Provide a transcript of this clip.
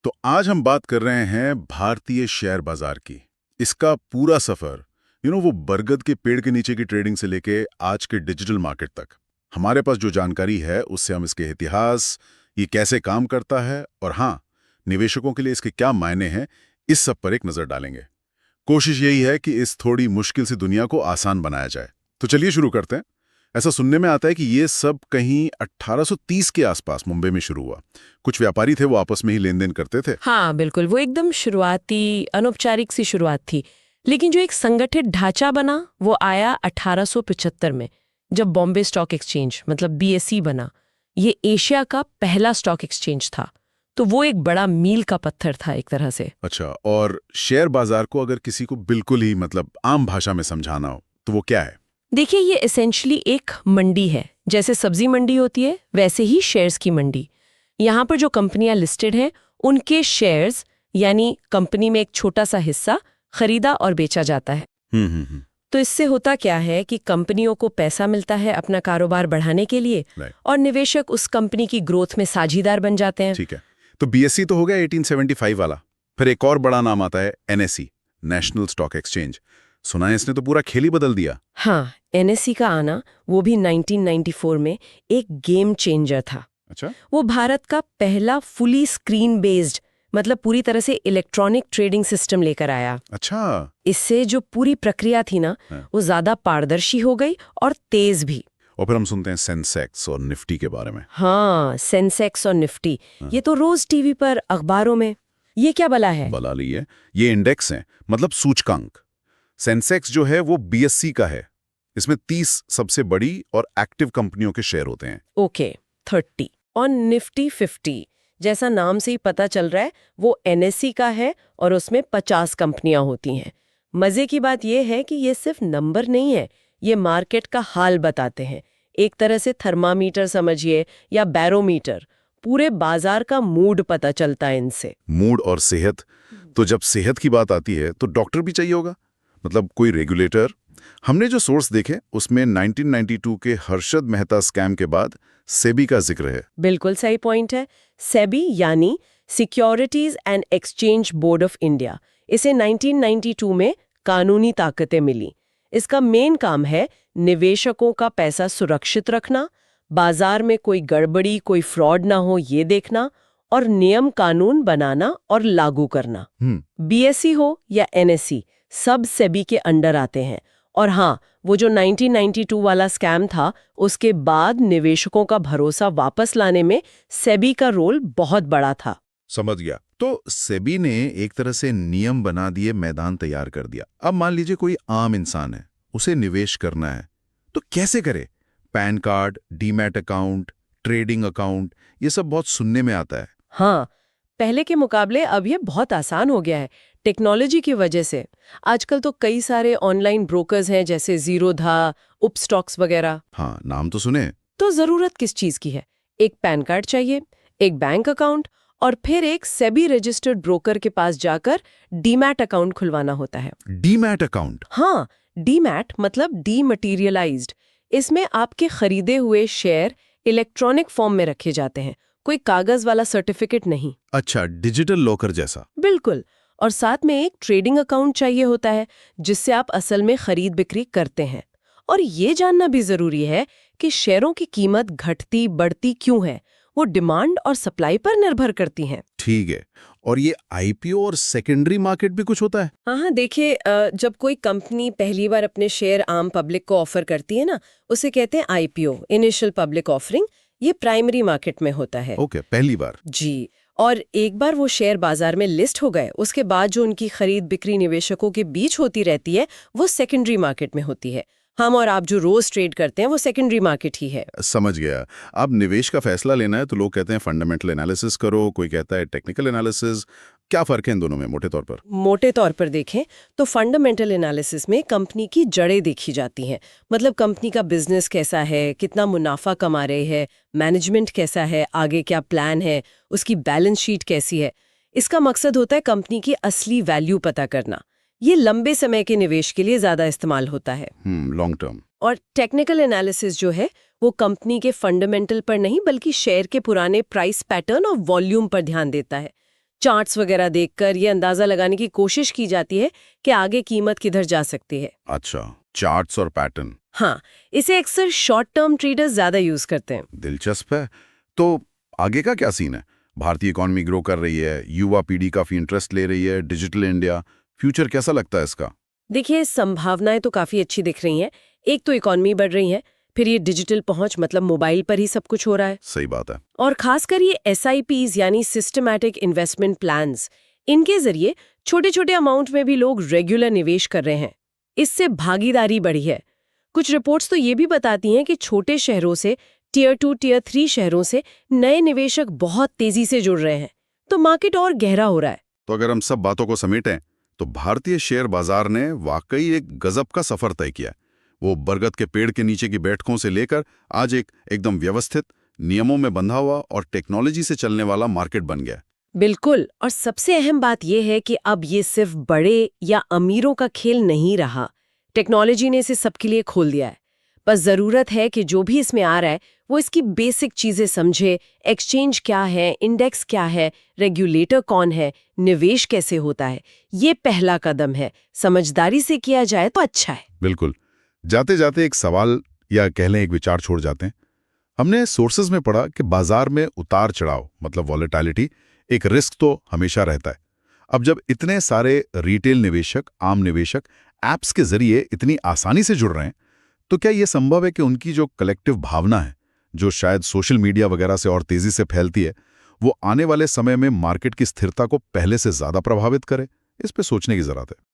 तो आज हम बात कर रहे हैं भारतीय शेयर बाजार की। इसका पूरा सफर वो बरगद के पेड़ के नीचे की ट्रेडिंग से लेके आज के डिजिटल मार्केट तक। हमारे पास जो जानकारी है उससे हम इसके इतिहास, ये कैसे काम करता है और हाँ, निवेशकों के लिए इसके क्या मायने हैं, इस सब पर एक नजर डालेंगे। कोशिश यही है कि इस थोड़ी मुश्किल सी दुनिया को आसान बनाया जाए। तो चलिए शुरू करते हैं। ऐसा सुनने में आता है कि ये सब कहीं 1830 के आसपास मुंबई में शुरू हुआ। कुछ व्यापारी थे, वो आपस में ही लेन देन करते थे। हाँ बिल्कुल, वो एकदम शुरुआती अनौपचारिक सी शुरुआत थी। लेकिन जो एक संगठित ढांचा बना वो आया 1875 में, जब बॉम्बे स्टॉक एक्सचेंज मतलब बीएसई बना। ये एशिया का पहला स्टॉक एक्सचेंज था, तो वो एक बड़ा मील का पत्थर था एक तरह से। अच्छा, और शेयर बाजार को अगर किसी को बिल्कुल ही आम भाषा में समझाना हो तो वो क्या है? देखिए, ये एसेंशली एक मंडी है। जैसे सब्जी मंडी होती है, वैसे ही शेयर्स की मंडी। यहाँ पर जो कंपनियां लिस्टेड हैं उनके शेयर्स, यानी कंपनी में एक छोटा सा हिस्सा खरीदा और बेचा जाता है। तो इससे होता क्या है कि कंपनियों को पैसा मिलता है अपना कारोबार बढ़ाने के लिए, और निवेशक उस कंपनी की ग्रोथ में साझीदार बन जाते हैं। ठीक है, तो बीएसई तो हो गया 1875 वाला। फिर एक और बड़ा नाम आता है एनएसई, नेशनल स्टॉक एक्सचेंज। सुना है इसने तो पूरा खेल ही बदल दिया। हाँ, एनएसई का आना, वो भी 1994 में, एक गेम चेंजर था। अच्छा, वो भारत का पहला फुली स्क्रीन बेस्ड, मतलब पूरी तरह से इलेक्ट्रॉनिक ट्रेडिंग सिस्टम लेकर आया। अच्छा। इससे जो पूरी प्रक्रिया थी ना, वो ज्यादा पारदर्शी हो गई और तेज भी। और फिर हम सुनते हैं सेंसेक्स और निफ्टी के बारे में। हाँ, सेंसेक्स और निफ्टी, ये तो रोज टीवी पर, अखबारों में। ये क्या बला है? बला ली है, ये इंडेक्स है, मतलब सूचकांक। सेंसेक्स जो है वो बीएसई का है। इसमें 30 सबसे बड़ी और एक्टिव कंपनियों के शेयर होते हैं। ओके, 30। और निफ्टी 50, जैसा नाम से ही पता चल रहा है, वो एनएसई का है और उसमें 50 कंपनियां होती हैं। मजे की बात यह है कि ये सिर्फ नंबर नहीं है, ये मार्केट का हाल बताते हैं। एक तरह से थर्मामीटर समझिए, या बैरोमीटर। पूरे बाजार का मूड पता चलता है इनसे। मूड और सेहत, तो जब सेहत की बात आती है तो डॉक्टर भी चाहिए होगा, मतलब कोई रेगुलेटर। हमने जो सोर्स देखे उसमें 1992 के हर्षद मेहता स्कैम के बाद सेबी का जिक्र है। बिल्कुल सही पॉइंट है। सेबी यानी securities and exchange board of India, इसे 1992 में कानूनी ताकतें मिली। इसका मेन काम है निवेशकों का पैसा सुरक्षित रखना, बाजार में कोई गड़बड़ी, कोई फ्रॉड ना हो ये देखना, और नियम कानून बनाना और लागू करना। बीएसई हो या एनएसई, सब सेबी के अंडर आते हैं। और हाँ, वो जो 1992 वाला स्कैम था, उसके बाद निवेशकों का भरोसा वापस लाने में सेबी का रोल बहुत बड़ा था। समझ गया। तो सेबी ने एक तरह से नियम बना दिए, मैदान तैयार कर दिया। अब मान लीजिए कोई आम इंसान है, उसे निवेश करना है, तो कैसे करे? Pan card, demat account, trading account, ये सब बहुत सुनने में आता है। हाँ, पहले के मुकाबले अब ये बहुत आसान हो गया है टेक्नोलॉजी की वजह से। आजकल तो कई सारे ऑनलाइन ब्रोकर्स हैं, जैसे जीरोधा, उपस्टॉक्स वगैरह। हाँ, नाम तो सुने। तो जरूरत किस चीज की है? एक पैन कार्ड चाहिए, एक बैंक अकाउंट, और फिर एक सेबी रजिस्टर्ड ब्रोकर के पास जाकर डीमैट अकाउंट खुलवाना होता है। Demat account? हाँ, डीमैट मतलब डीमटीरियलाइज्ड। इसमें आपके खरीदे हुए शेयर इलेक्ट्रॉनिक फॉर्म में रखे जाते हैं, कोई कागज वाला सर्टिफिकेट नहीं। अच्छा, डिजिटल लॉकर जैसा। बिल्कुल। और साथ में एक ट्रेडिंग अकाउंट चाहिए होता है, जिससे आप असल में खरीद बिक्री करते हैं। और ये जानना भी जरूरी है कि शेयरों की कीमत घटती बढ़ती क्यों है, वो डिमांड और सप्लाई पर निर्भर करती हैं। ठीक है। और ये आईपीओ और सेकेंडरी मार्केट भी कुछ होता है? हाँ, देखिए, जब कोई कंपनी पहली बार अपने शेयर आम पब्लिक को ऑफर करती है ना, उसे कहते हैं आईपीओ, इनिशियल पब्लिक ऑफरिंग। ये प्राइमरी मार्केट में होता है। ओके, पहली बार। जी। और एक बार वो शेयर बाजार में लिस्ट हो गए, उसके बाद जो उनकी खरीद बिक्री निवेशकों के बीच होती रहती है, वो सेकेंडरी मार्केट में होती है। हम और आप जो रोज ट्रेड करते हैं, वो सेकेंडरी मार्केट ही है। समझ गया। अब निवेश का फैसला लेना है तो लोग कहते हैं फंडामेंटल एनालिसिस करो, कोई कहता है टेक्निकल एनालिसिस। क्या फर्क है इन दोनों में मोटे तौर पर? मोटे तौर पर देखें तो फंडामेंटल एनालिसिस में कंपनी की जड़ें देखी जाती हैं। मतलब कंपनी का बिजनेस कैसा है, कितना मुनाफा कमा रहे हैं, मैनेजमेंट कैसा है, आगे क्या प्लान है, उसकी बैलेंस शीट कैसी है। इसका मकसद होता है कंपनी की असली वैल्यू पता करना। ये लंबे समय के निवेश के लिए ज्यादा इस्तेमाल होता है। Long term. और टेक्निकल एनालिसिस जो है, वो कंपनी के फंडामेंटल पर नहीं, बल्कि शेयर के पुराने प्राइस पैटर्न और वॉल्यूम पर ध्यान देता है। चार्ट्स वगैरह देखकर ये अंदाजा लगाने की कोशिश की जाती है कि आगे कीमत किधर जा सकती है। अच्छा, चार्ट्स और पैटर्न। हाँ, इसे अक्सर शॉर्ट टर्म ट्रेडर्स ज्यादा यूज करते हैं। दिलचस्प है। तो आगे का क्या सीन है? भारतीय इकॉनमी ग्रो कर रही है, युवा पीढ़ी काफी इंटरेस्ट ले रही है, डिजिटल इंडिया, फ्यूचर कैसा लगता है इसका? देखिए, संभावनाएं तो काफी अच्छी दिख रही हैं। एक तो इकॉनमी बढ़ रही है, फिर ये डिजिटल पहुंच, मतलब मोबाइल पर ही सब कुछ हो रहा है। सही बात है। और खासकर ये SIPs यानी सिस्टमैटिक इन्वेस्टमेंट प्लान्स, इनके जरिए छोटे छोटे अमाउंट में भी लोग रेगुलर निवेश कर रहे हैं। इससे भागीदारी बढ़ी है। कुछ रिपोर्ट्स तो ये भी बताती हैं कि छोटे शहरों से, Tier 2, Tier 3 शहरों से नए निवेशक बहुत तेजी से जुड़ रहे हैं। तो मार्केट और गहरा हो रहा है। तो अगर हम सब बातों को समेटें तो भारतीय शेयर बाजार ने वाकई एक गजब का सफर तय किया है। वो बरगद के पेड़ के नीचे की बैठकों से लेकर आज एक एकदम व्यवस्थित, नियमों में बंधा हुआ और टेक्नोलॉजी से चलने वाला मार्केट बन गया। बिल्कुल, और सबसे अहम बात यह है कि अब ये सिर्फ बड़े या अमीरों का खेल नहीं रहा। टेक्नोलॉजी ने इसे सबके लिए खोल दिया है। बस जरूरत है कि जो भी इसमें आ रहा है वो इसकी बेसिक चीजें समझे। एक्सचेंज क्या है, इंडेक्स क्या है, रेगुलेटर कौन है, निवेश कैसे होता है। ये पहला कदम है। समझदारी से किया जाए तो अच्छा है। बिल्कुल। जाते जाते एक सवाल या कह लें एक विचार छोड़ जाते हैं। हमने सोर्सेज में पढ़ा कि बाजार में उतार चढ़ाव मतलब वॉलेटिलिटी एक रिस्क तो हमेशा रहता है। अब जब इतने सारे रिटेल निवेशक, आम निवेशक ऐप्स के जरिए इतनी आसानी से जुड़ रहे हैं, तो क्या यह संभव है कि उनकी जो कलेक्टिव भावना है, जो शायद सोशल मीडिया वगैरह से और तेजी से फैलती है, वो आने वाले समय में मार्केट की स्थिरता को पहले से ज्यादा प्रभावित करे? इस पे सोचने की जरूरत है।